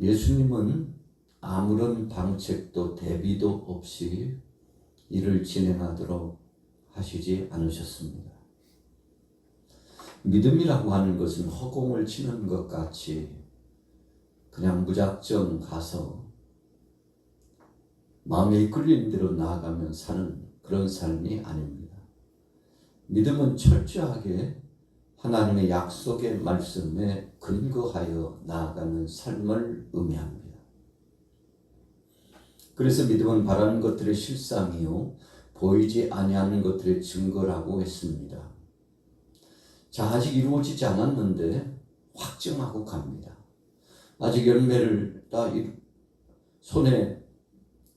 예수님은 아무런 방책도 대비도 없이 일을 진행하도록 하시지 않으셨습니다. 믿음이라고 하는 것은 허공을 치는 것 같이 그냥 무작정 가서 마음에 이끌리는 대로 나아가면 사는 그런 삶이 아닙니다. 믿음은 철저하게 하나님의 약속의 말씀에 근거하여 나아가는 삶을 의미합니다. 그래서 믿음은 바라는 것들의 실상이요 보이지 아니하는 것들의 증거라고 했습니다. 자, 아직 이루어지지 않았는데 확증하고 갑니다. 아직 열매를 다 손에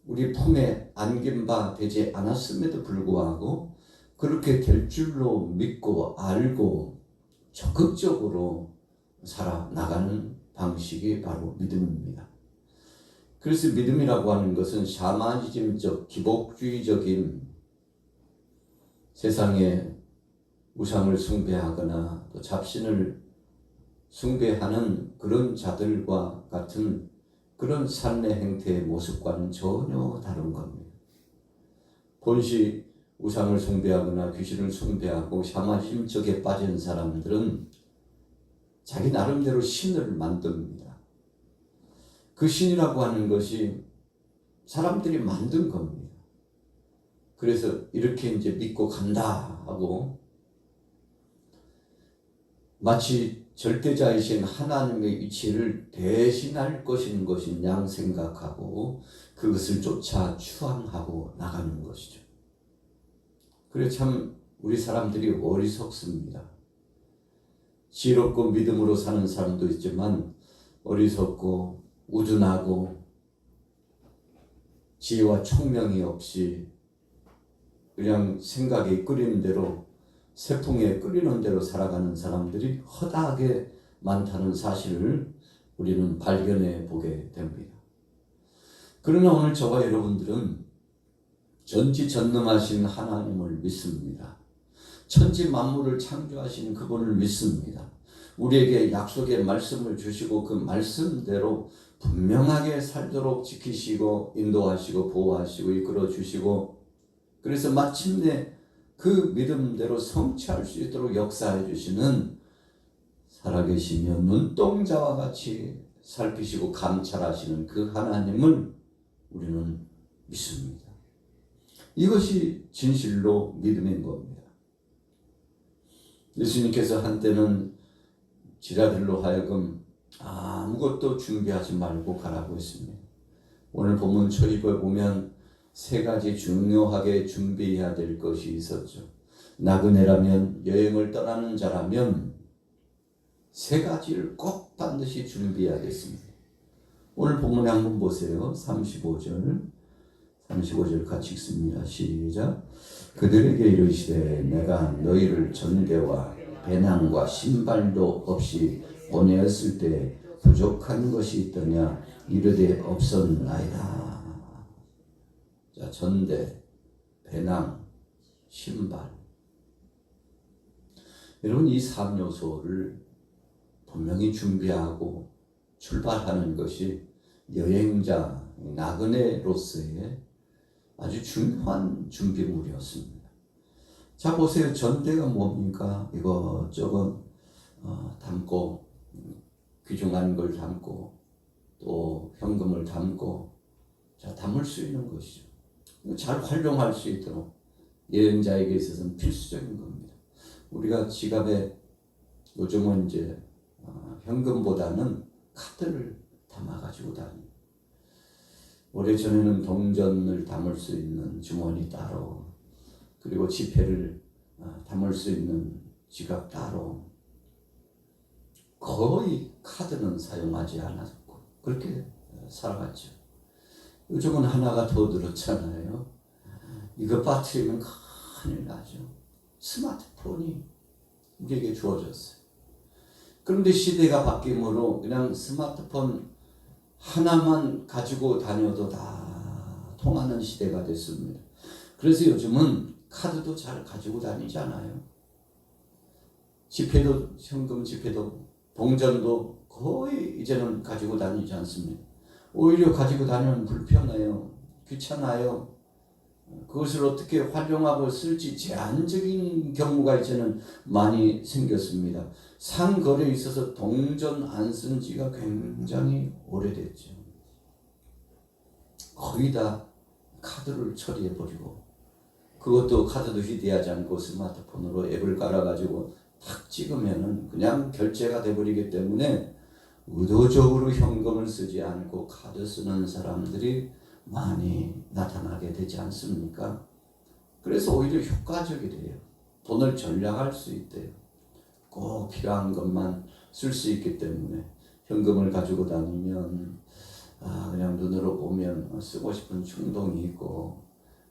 우리 품에 안긴 바 되지 않았음에도 불구하고 그렇게 될 줄로 믿고 알고 적극적으로 살아나가는 방식이 바로 믿음입니다. 그래서 믿음이라고 하는 것은 샤머니즘적 기복주의적인 세상에 우상을 숭배하거나 또 잡신을 숭배하는 그런 자들과 같은 그런 삶의 행태의 모습과는 전혀 다른 겁니다. 본시 우상을 숭배하거나 귀신을 숭배하고 샤머니즘적에 빠진 사람들은 자기 나름대로 신을 만듭니다. 그 신이라고 하는 것이 사람들이 만든 겁니다. 그래서 이렇게 이제 믿고 간다 하고 마치 절대자이신 하나님의 이치를 대신할 것인 양 생각하고 그것을 쫓아 추앙하고 나가는 것이죠. 그래 참 우리 사람들이 어리석습니다. 지혜롭고 믿음으로 사는 사람도 있지만 어리석고 우둔하고 지혜와 총명이 없이 그냥 생각에 이끌리는 대로 세풍에 끌리는 대로 살아가는 사람들이 허다하게 많다는 사실을 우리는 발견해 보게 됩니다. 그러나 오늘 저와 여러분들은 전지전능하신 하나님을 믿습니다. 천지 만물을 창조하신 그분을 믿습니다. 우리에게 약속의 말씀을 주시고 그 말씀대로 분명하게 살도록 지키시고 인도하시고 보호하시고 이끌어 주시고 그래서 마침내 그 믿음대로 성취할 수 있도록 역사해 주시는 살아계시며 눈동자와 같이 살피시고 감찰하시는 그 하나님을 우리는 믿습니다. 이것이 진실로 믿음인 겁니다. 예수님께서 한때는 지라들로 하여금 아무것도 준비하지 말고 가라고 했습니다. 오늘 본문 초입을 보면 세 가지 중요하게 준비해야 될 것이 있었죠. 나그네라면 여행을 떠나는 자라면 세 가지를 꼭 반드시 준비해야겠습니다. 오늘 본문에 한번 보세요. 35절 같이 읽습니다. 시작. 그들에게 이르시되 내가 너희를 전대와 배낭과 신발도 없이 보내었을 때 부족한 것이 있더냐 이르되 없었나이다. 자, 전대, 배낭, 신발. 여러분 이 3요소를 분명히 준비하고 출발하는 것이 여행자, 나그네로서의 아주 중요한 준비물이었습니다. 자 보세요. 전대가 뭡니까? 이것저것 담고 귀중한 걸 담고 또 현금을 담고 자 담을 수 있는 것이죠. 잘 활용할 수 있도록 여행자에게 있어서는 필수적인 겁니다. 우리가 지갑에 요즘은 이제 현금보다는 카드를 담아가지고 다닙니다. 오래전에는 동전을 담을 수 있는 주머니 따로 그리고 지폐를 담을 수 있는 지갑 따로 거의 카드는 사용하지 않았고 그렇게 살아갔죠. 요즘은 하나가 더 늘었잖아요. 이거 빠뜨리면 큰일 나죠. 스마트폰이 우리에게 주어졌어요. 그런데 시대가 바뀜으로 그냥 스마트폰 하나만 가지고 다녀도 다 통하는 시대가 됐습니다. 그래서 요즘은 카드도 잘 가지고 다니잖아요. 지폐도 현금 지폐도 동전도 거의 이제는 가지고 다니지 않습니다. 오히려 가지고 다니면 불편해요. 귀찮아요. 그것을 어떻게 활용하고 쓸지 제한적인 경우가 이제는 많이 생겼습니다. 상거래에 있어서 동전 안 쓴 지가 굉장히 오래됐죠. 거의 다 카드를 처리해버리고, 그것도 카드도 휴대하지 않고 스마트폰으로 앱을 깔아가지고 탁 찍으면은 그냥 결제가 돼버리기 때문에 의도적으로 현금을 쓰지 않고 카드 쓰는 사람들이 많이 나타나게 되지 않습니까? 그래서 오히려 효과적이래요. 돈을 절약할 수 있대요. 꼭 필요한 것만 쓸 수 있기 때문에 현금을 가지고 다니면 그냥 눈으로 보면 쓰고 싶은 충동이 있고,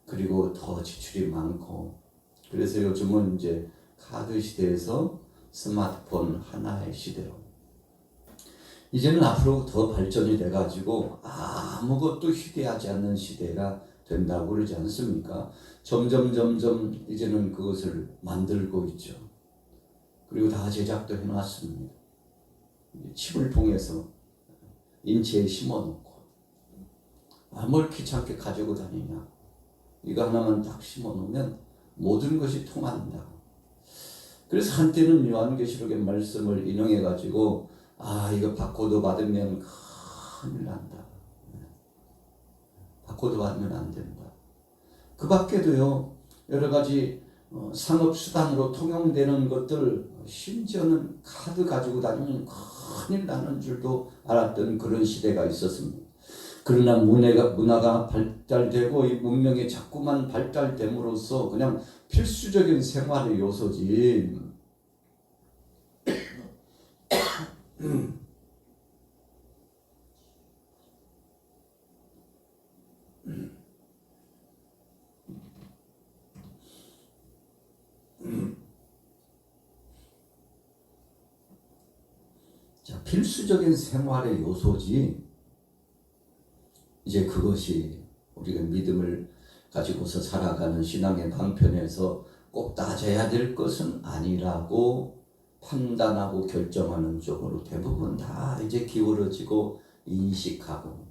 그리고 더 지출이 많고, 그래서 요즘은 이제 카드 시대에서 스마트폰 하나의 시대로, 이제는 앞으로 더 발전이 돼가지고 아무것도 휴대하지 않는 시대가 된다고 그러지 않습니까? 점점 이제는 그것을 만들고 있죠. 그리고 다 제작도 해놨습니다. 칩을 통해서 인체에 심어놓고, 뭘 귀찮게 가지고 다니냐, 이거 하나만 딱 심어놓으면 모든 것이 통한다. 그래서 한때는 요한계시록의 말씀을 인용해가지고 이거 바코드 받으면 큰일 난다. 바코드 받으면 안 된다. 그 밖에도요, 여러 가지 상업수단으로 통용되는 것들, 심지어는 카드 가지고 다니면 큰일 나는 줄도 알았던 그런 시대가 있었습니다. 그러나 문화가 발달되고 이 문명이 자꾸만 발달됨으로써 그냥 필수적인 생활의 요소지, 필수적인 생활의 요소지, 이제 그것이 우리가 믿음을 가지고서 살아가는 신앙의 방편에서 꼭 따져야 될 것은 아니라고 판단하고 결정하는 쪽으로 대부분 다 이제 기울어지고 인식하고,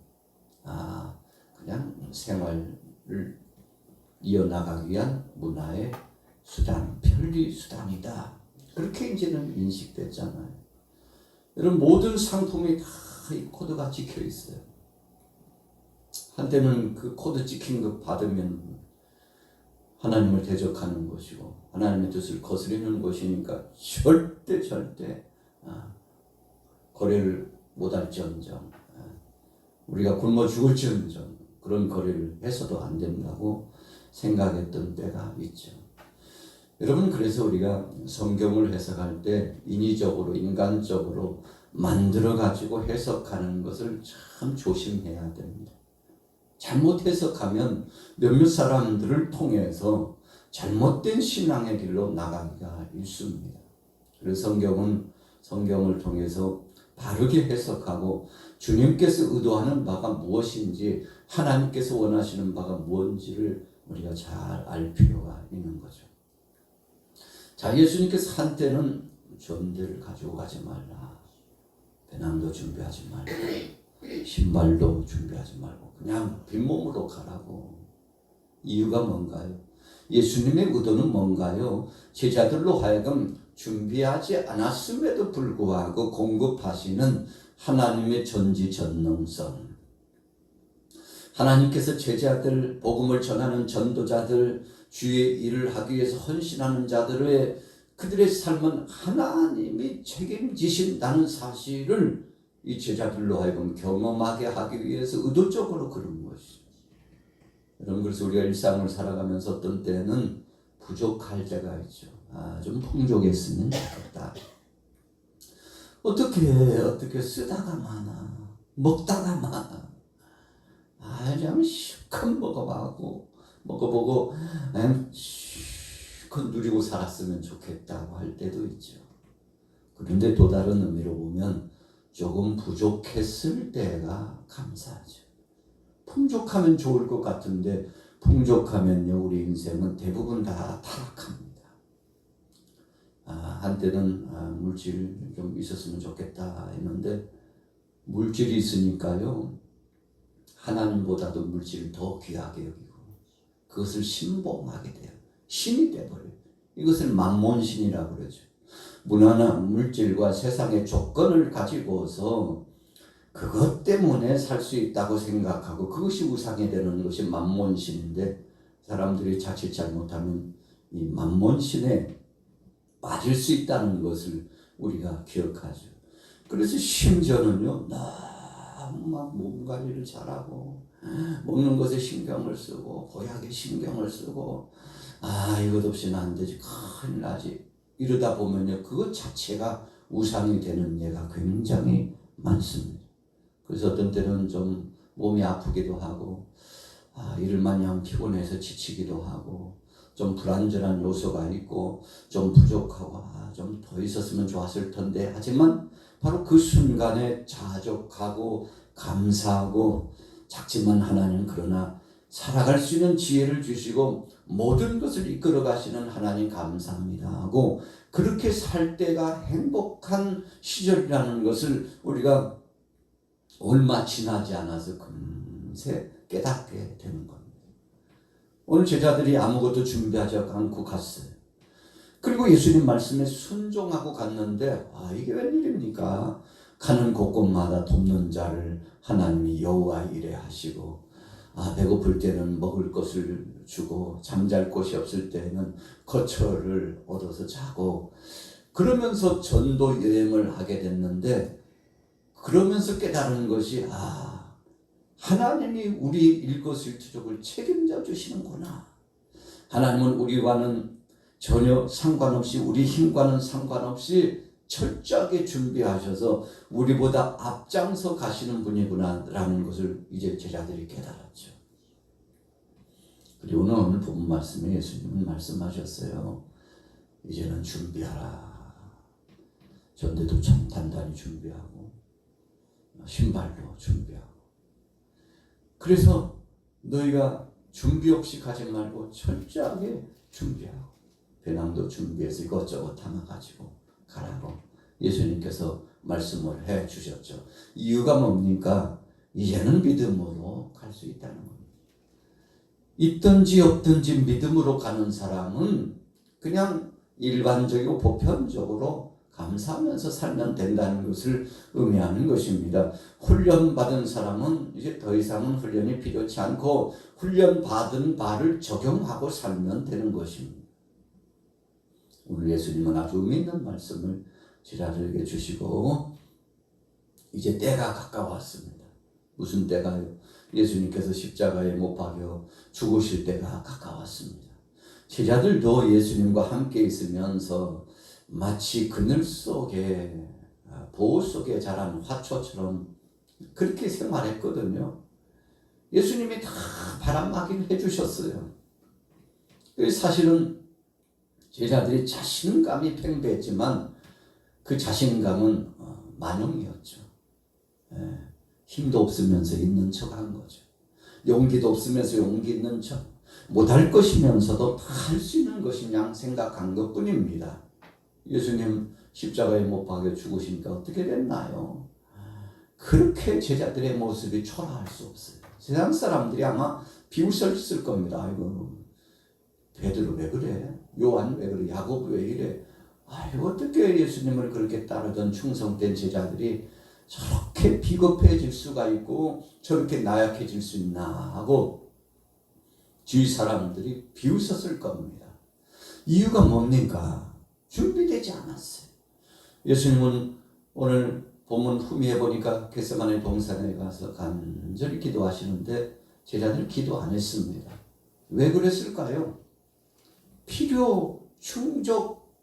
그냥 생활을 이어나가기 위한 문화의 수단, 편리 수단이다, 그렇게 이제는 인식됐잖아요. 여러분, 모든 상품이 다 이 코드가 찍혀 있어요. 한때는 그 코드 찍힌 거 받으면 하나님을 대적하는 것이고 하나님의 뜻을 거스르는 것이니까 절대 거래를 못할지언정, 우리가 굶어 죽을지언정 그런 거래를 해서도 안 된다고 생각했던 때가 있죠. 여러분, 그래서 우리가 성경을 해석할 때 인위적으로, 인간적으로 만들어 가지고 해석하는 것을 참 조심해야 됩니다. 잘못 해석하면 몇몇 사람들을 통해서 잘못된 신앙의 길로 나가기가 일쑤입니다. 그래서 성경을 통해서 바르게 해석하고 주님께서 의도하는 바가 무엇인지, 하나님께서 원하시는 바가 무엇인지를 우리가 잘 알 필요가 있는 거죠. 자, 예수님께서 한때는 전대를 가지고 가지 말라, 배낭도 준비하지 말고 신발도 준비하지 말고 그냥 빈몸으로 가라고. 이유가 뭔가요? 예수님의 의도는 뭔가요? 제자들로 하여금 준비하지 않았음에도 불구하고 공급하시는 하나님의 전지전능성, 하나님께서 제자들, 복음을 전하는 전도자들, 주의 일을 하기 위해서 헌신하는 자들의 그들의 삶은 하나님이 책임지신다는 사실을 이 제자들로 하여금 경험하게 하기 위해서 의도적으로 그런 것이죠. 여러분, 그래서 우리가 일상을 살아가면서 어떤 때는 부족할 때가 있죠. 좀 풍족했으면 좋겠다. 어떻게 쓰다가 많아, 먹다가 많아. 좀 실컷 먹어보고 실컷 누리고 살았으면 좋겠다고 할 때도 있죠. 그런데 또 다른 의미로 보면 조금 부족했을 때가 감사하죠. 풍족하면 좋을 것 같은데 풍족하면요, 우리 인생은 대부분 다 타락합니다. 한때는 물질 좀 있었으면 좋겠다 했는데 물질이 있으니까요 하나님보다도 물질을 더 귀하게 여기고 그것을 신봉하게 돼요. 신이 돼버려요. 이것을 만몬신이라고 그러죠. 문화나 물질과 세상의 조건을 가지고서 그것 때문에 살 수 있다고 생각하고 그것이 우상이 되는 것이 만몬신인데 사람들이 자칫 잘못하면 이 만몬신에 빠질 수 있다는 것을 우리가 기억하죠. 그래서 심지어는요 너무 막 몸 관리를 잘하고 먹는 것에 신경을 쓰고 보약에 신경을 쓰고 이것 없이는 안 되지 큰일 나지 이러다 보면요 그것 자체가 우상이 되는 예가 굉장히 많습니다. 그래서 어떤 때는 좀 몸이 아프기도 하고 일을 많이 하면 피곤해서 지치기도 하고 좀 불안전한 요소가 있고 좀 부족하고 좀 더 있었으면 좋았을 텐데 하지만 바로 그 순간에 자족하고 감사하고 작지만 하나님 그러나 살아갈 수 있는 지혜를 주시고 모든 것을 이끌어 가시는 하나님 감사합니다 하고 그렇게 살 때가 행복한 시절이라는 것을 우리가 얼마 지나지 않아서 금세 깨닫게 되는 겁니다. 오늘 제자들이 아무것도 준비하지 않고 갔어요. 그리고 예수님 말씀에 순종하고 갔는데 이게 웬일입니까? 가는 곳곳마다 돕는 자를 하나님이 여호와 이레 하시고 배고플 때는 먹을 것을 주고 잠잘 곳이 없을 때는 거처를 얻어서 자고 그러면서 전도 여행을 하게 됐는데 그러면서 깨달은 것이 하나님이 우리 일거수일투족을 책임져 주시는구나. 하나님은 우리와는 전혀 상관없이 우리 힘과는 상관없이 철저하게 준비하셔서 우리보다 앞장서 가시는 분이구나 라는 것을 이제 제자들이 깨달았죠. 그리고 오늘 본문 말씀에 예수님은 말씀하셨어요. 이제는 준비하라. 전대도 참 단단히 준비하고 신발도 준비하고 그래서 너희가 준비 없이 가지 말고 철저하게 준비하고 배낭도 준비해서 이것저것 담아가지고 가라고 예수님께서 말씀을 해 주셨죠. 이유가 뭡니까? 이제는 믿음으로 갈 수 있다는 겁니다. 있든지 없든지 믿음으로 가는 사람은 그냥 일반적이고 보편적으로 감사하면서 살면 된다는 것을 의미하는 것입니다. 훈련받은 사람은 이제 더 이상은 훈련이 필요치 않고 훈련받은 바를 적용하고 살면 되는 것입니다. 오늘 예수님은 아주 의미 있는 말씀을 제자들에게 주시고 이제 때가 가까웠습니다. 무슨 때가요? 예수님께서 십자가에 못 박여 죽으실 때가 가까웠습니다. 제자들도 예수님과 함께 있으면서 마치 그늘 속에 보호 속에 자란 화초처럼 그렇게 생활했거든요. 예수님이 다 바람막이를 해주셨어요. 사실은 제자들이 자신감이 팽배했지만 그 자신감은 만용이었죠. 힘도 없으면서 있는 척 한 거죠. 용기도 없으면서 용기 있는 척. 못할 것이면서도 다 할 수 있는 것이냐 생각한 것뿐입니다. 예수님 십자가에 못 박여 죽으시니까 어떻게 됐나요? 그렇게 제자들의 모습이 초라할 수 없어요. 세상 사람들이 아마 비웃었을 겁니다. 아이고 베드로 왜 그래? 요한 왜 그래? 야고보 왜 이래? 어떻게 예수님을 그렇게 따르던 충성된 제자들이 저렇게 비겁해질 수가 있고 저렇게 나약해질 수 있나 하고 주위 사람들이 비웃었을 겁니다. 이유가 뭡니까? 준비되지 않았어요. 예수님은 오늘 본문 후미에 보니까 겟세마네 동산에 가서 간절히 기도하시는데 제자들 기도 안 했습니다. 왜 그랬을까요? 필요, 충족,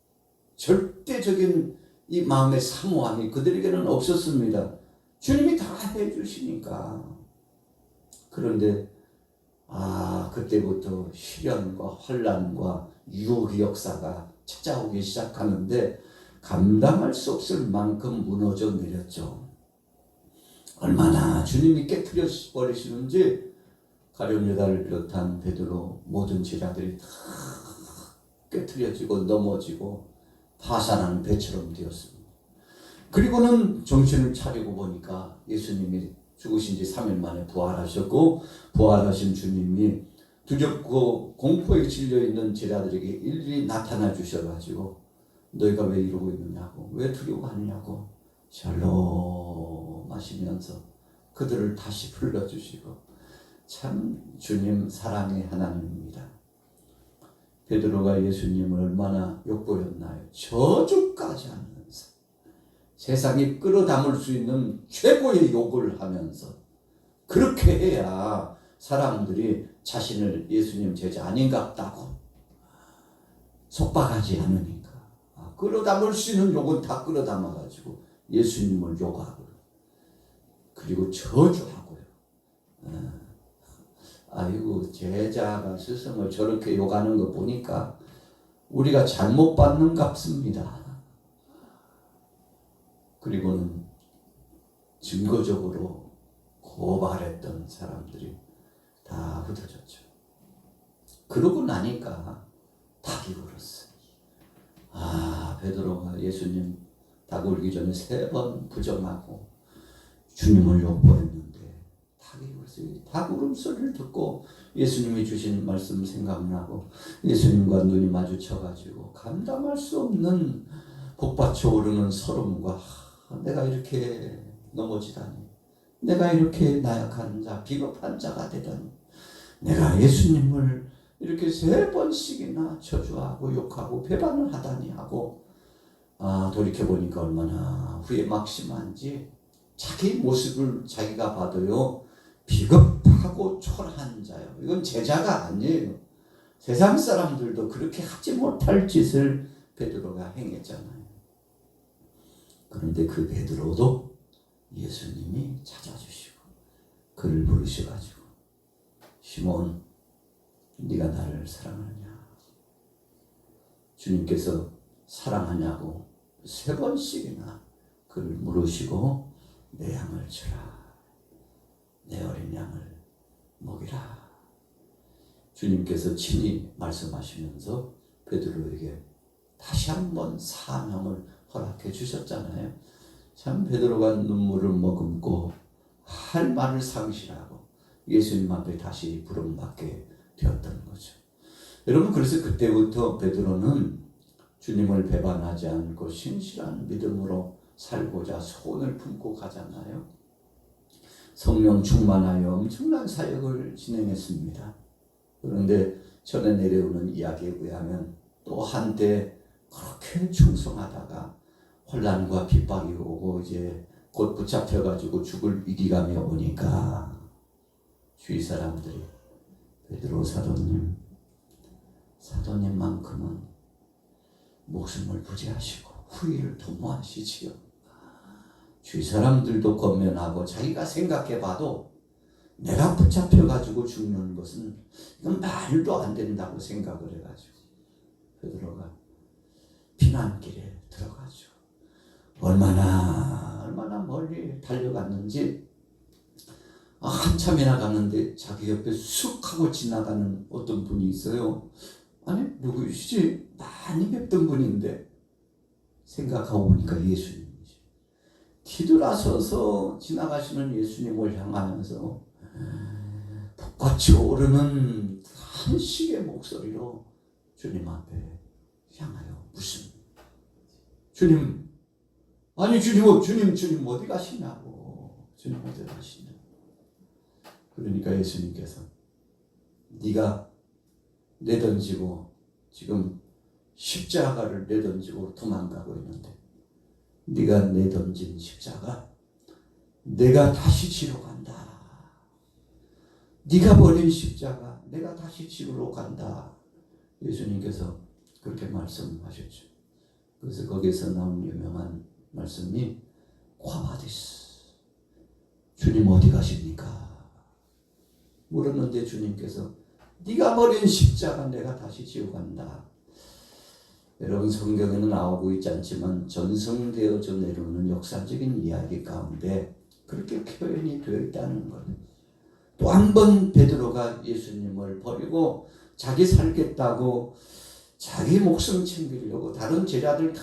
절대적인 이 마음의 사모함이 그들에게는 없었습니다. 주님이 다 해주시니까. 그런데 그때부터 시련과 혼란과 유혹의 역사가 찾아오기 시작하는데 감당할 수 없을 만큼 무너져 내렸죠. 얼마나 주님이 깨트려 버리시는지 가룟 유다를 비롯한 베드로 모든 제자들이 다 깨트려지고 넘어지고 파산하는 배처럼 되었습니다. 그리고는 정신을 차리고 보니까 예수님이 죽으신 지 3일 만에 부활하셨고, 부활하신 주님이 두렵고 공포에 질려있는 제자들에게 일일이 나타나 주셔가지고 너희가 왜 이러고 있느냐고, 왜 두려워하느냐고 샬롬 하시면서 그들을 다시 불러주시고, 참 주님 사랑의 하나님입니다. 베드로가 예수님을 얼마나 욕보였나요? 저주까지 하면서 세상이 끌어담을 수 있는 최고의 욕을 하면서, 그렇게 해야 사람들이 자신을 예수님 제자 아닌갑다고 속박하지 않으니까 끌어담을 수 있는 욕은 다 끌어담아가지고 예수님을 욕하고 그리고 저주하고요. 아이고, 제자가 스승을 저렇게 욕하는 거 보니까 우리가 잘못 받는 값습니다. 그리고는 증거적으로 고발했던 사람들이 다 흩어졌죠. 그러고 나니까 닭이 울었어요. 베드로가 예수님 닭 울기 전에 3번 부정하고 주님을 욕보했는데 닭이 울었어요. 닭 울음소리를 듣고 예수님이 주신 말씀 생각나고 예수님과 눈이 마주쳐가지고 감당할 수 없는 복받쳐 오르는 서름과 내가 이렇게 넘어지다니, 내가 이렇게 나약한 자, 비겁한 자가 되다니, 내가 예수님을 이렇게 3번씩이나 저주하고 욕하고 배반을 하다니 하고, 돌이켜보니까 얼마나 후회 막심한지 자기 모습을 자기가 봐도요, 비겁하고 초라한 자요. 이건 제자가 아니에요. 세상 사람들도 그렇게 하지 못할 짓을 베드로가 행했잖아요. 그런데 그 베드로도 예수님이 찾아주시고 그를 부르셔가지고, 시몬, 네가 나를 사랑하느냐? 주님께서 사랑하냐고 3번씩이나 그를 물으시고, 내 양을 치라, 내 어린 양을 먹이라. 주님께서 친히 말씀하시면서 베드로에게 다시 한번 사명을 허락해 주셨잖아요. 참 베드로가 눈물을 머금고 할 말을 상실하고 예수님 앞에 다시 부름받게 되었던 거죠. 여러분, 그래서 그때부터 베드로는 주님을 배반하지 않고 신실한 믿음으로 살고자 소원을 품고 가잖아요. 성령 충만하여 엄청난 사역을 진행했습니다. 그런데 전에 내려오는 이야기에 의하면 또 한때 그렇게 충성하다가 혼란과 핍박이 오고 이제 곧 붙잡혀가지고 죽을 위기감이 오니까 주위 사람들이 베드로 사도님만큼은 목숨을 부지하시고 후일을 도모하시지요. 주위 사람들도 권면하고 자기가 생각해봐도 내가 붙잡혀가지고 죽는 것은 이건 말도 안 된다고 생각을 해가지고 베드로가 피난길에 들어가죠. 얼마나 멀리 달려갔는지 한참이나 갔는데 자기 옆에 쑥 하고 지나가는 어떤 분이 있어요. 아니, 누구시지? 많이 뵙던 분인데 생각하고 보니까 예수님이지. 뒤돌아서서 지나가시는 예수님을 향하면서 복같이 오르는 한식의 목소리로 주님 앞에 향하여 무슨 주님, 아니 주님 어디 가시냐고. 주님 어디 가시냐. 그러니까 예수님께서 네가 내던지고 지금 십자가를 내던지고 도망가고 있는데, 네가 내던진 십자가 내가 다시 지러 간다. 네가 버린 십자가 내가 다시 지러 간다. 예수님께서 그렇게 말씀하셨죠. 그래서 거기서 나온 유명한 말씀이 콰바디스, 주님 어디 가십니까? 물었는데 주님께서 네가 버린 십자가 내가 다시 지고 간다. 여러분, 성경에는 나오고 있지 않지만 전승되어져 내려오는 역사적인 이야기 가운데 그렇게 표현이 되어 있다는 거예요. 또 한 번 베드로가 예수님을 버리고 자기 살겠다고 자기 목숨 챙기려고 다른 제자들 다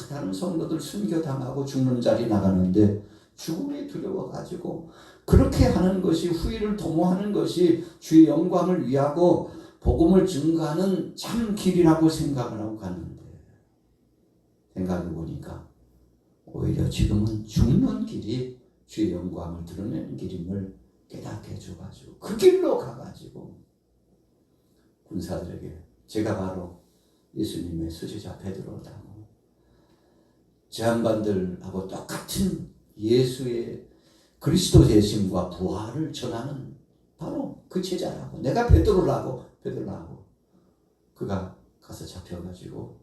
다른 성도들 순교당하고 죽는 자리 나가는데 죽음이 두려워가지고 그렇게 하는 것이 후일을 도모하는 것이 주의 영광을 위하고 복음을 증거하는 참 길이라고 생각을 하고 갔는데 생각해 보니까 오히려 지금은 죽는 길이 주의 영광을 드러내는 길임을 깨닫게 해줘가지고 그 길로 가가지고 군사들에게 제가 바로 예수님의 수제자 베드로라고 제한반들하고 똑같은 예수의 그리스도 되심과 부활을 전하는 바로 그 제자라고 내가 베드로라고 그가 가서 잡혀가지고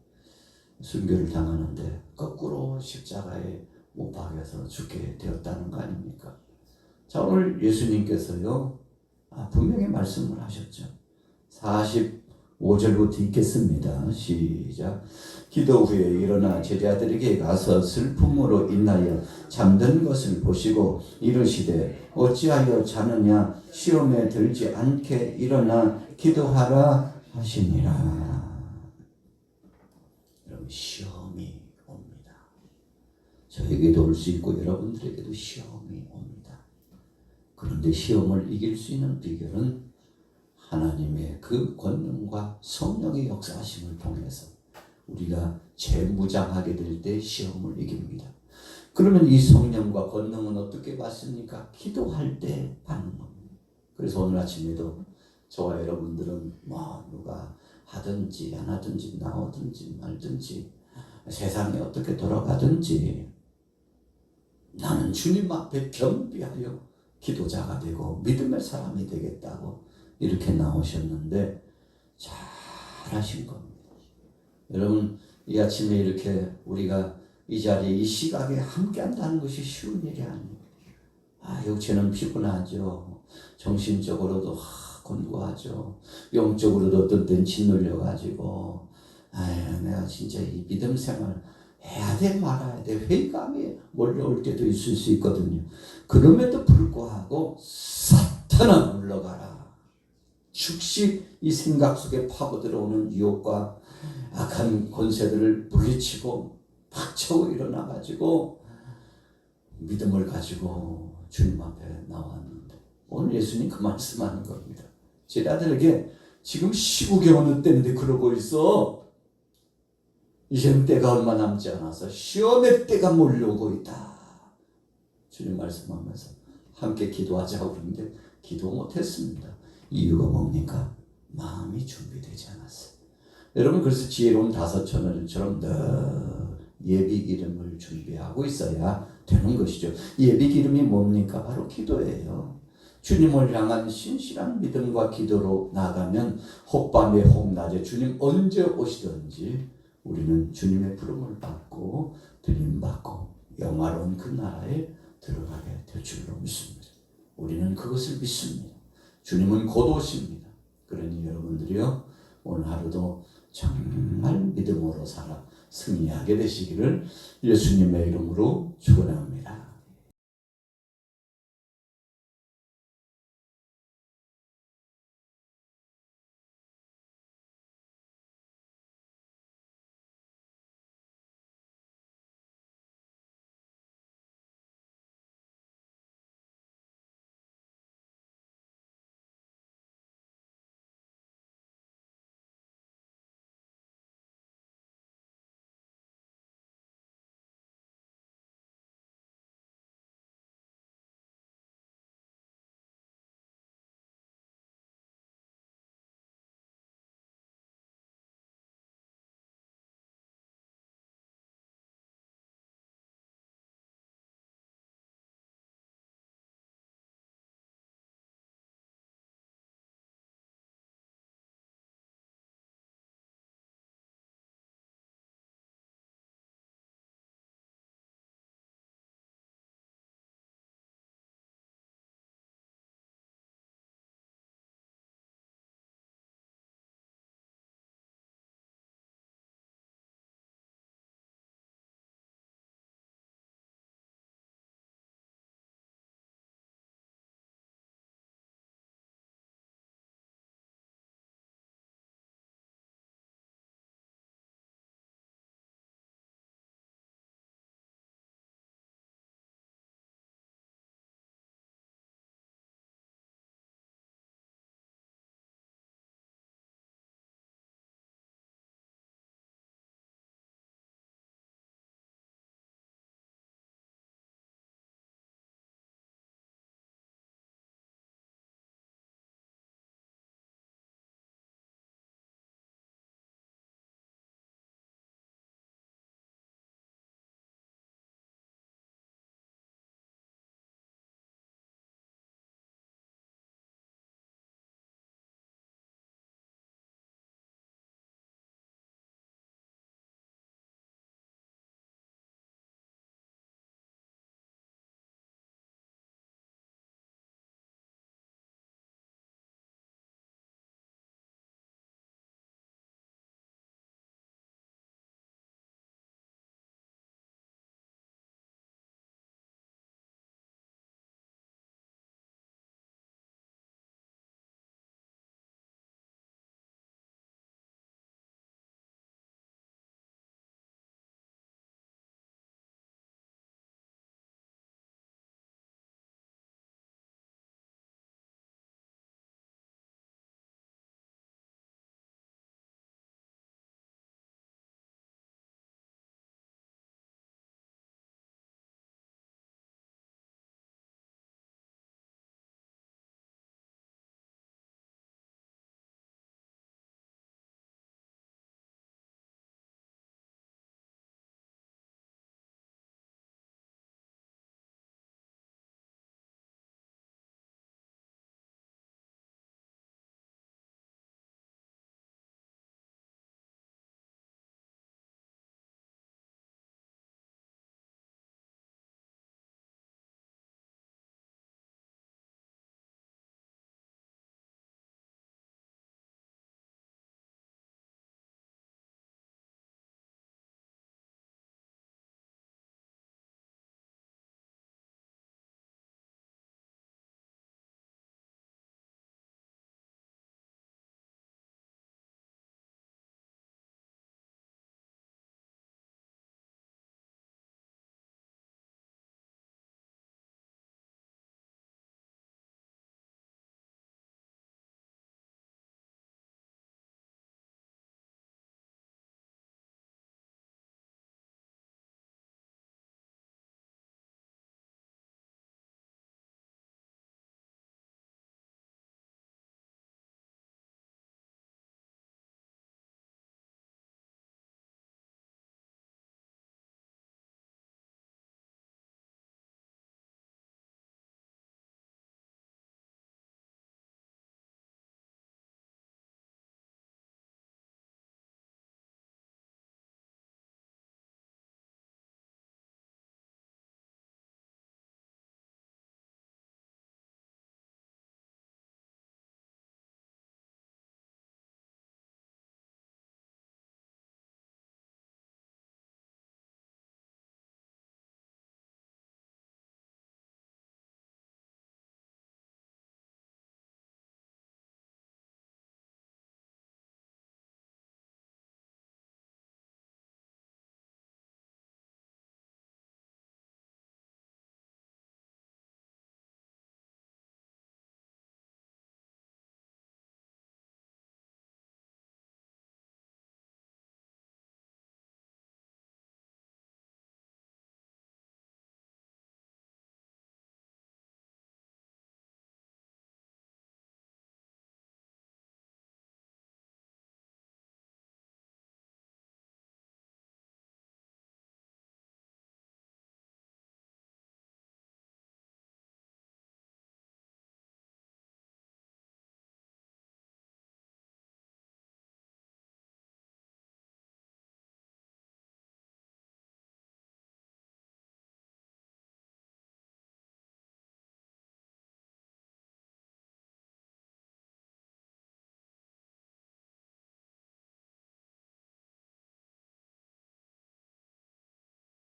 순교를 당하는데 거꾸로 십자가에 못 박여서 죽게 되었다는 거 아닙니까? 자, 오늘 예수님께서요 분명히 말씀을 하셨죠. 45절부터 읽겠습니다. 시작. 기도 후에 일어나 제자들에게 가서 슬픔으로 인하여 잠든 것을 보시고 이르시되 어찌하여 자느냐 시험에 들지 않게 일어나 기도하라 하시니라. 여러분 시험이 옵니다. 저에게도 올 수 있고 여러분들에게도 시험이 옵니다. 그런데 시험을 이길 수 있는 비결은 하나님의 그 권능과 성령의 역사하심을 통해서 우리가 재무장하게 될 때 시험을 이깁니다. 그러면 이 성령과 권능은 어떻게 받습니까? 기도할 때 받는 겁니다. 그래서 오늘 아침에도 저와 여러분들은 누가 하든지 안 하든지 나오든지 말든지 세상이 어떻게 돌아가든지 나는 주님 앞에 겸비하여 기도자가 되고 믿음의 사람이 되겠다고 이렇게 나오셨는데 잘하신 겁니다. 여러분 이 아침에 이렇게 우리가 이 자리에 이 시각에 함께 한다는 것이 쉬운 일이 아닙니다. 육체는 피곤하죠. 정신적으로도 곤고하죠. 영적으로도 어떤 때는 짓눌려가지고 내가 진짜 이 믿음 생활 해야 돼 말아야 돼 회의감이 몰려올 때도 있을 수 있거든요. 그럼에도 불구하고 사탄아 물러가라. 즉시 이 생각 속에 파고 들어오는 유혹과 악한 권세들을 물리치고 박차고 일어나가지고 믿음을 가지고 주님 앞에 나왔는데 오늘 예수님 그 말씀하는 겁니다. 제자들에게 지금 시국이 어느 때인데 그러고 있어. 이제는 때가 얼마 남지 않아서 시험의 때가 몰려오고 있다. 주님 말씀하면서 함께 기도하자고 그러는데 기도 못했습니다. 이유가 뭡니까? 마음이 준비되지 않았어요. 여러분 그래서 지혜로운 다섯처녀들처럼 늘 예비 기름을 준비하고 있어야 되는 것이죠. 예비 기름이 뭡니까? 바로 기도예요. 주님을 향한 신실한 믿음과 기도로 나가면 혹밤에 혹낮에 주님 언제 오시든지 우리는 주님의 부름을 받고 들림받고 영화로운 그 나라에 들어가게 될 줄로 믿습니다. 우리는 그것을 믿습니다. 주님은 곧 오십니다. 그러니 여러분들이요 오늘 하루도 정말 믿음으로 살아 승리하게 되시기를 예수님의 이름으로 축원합니다.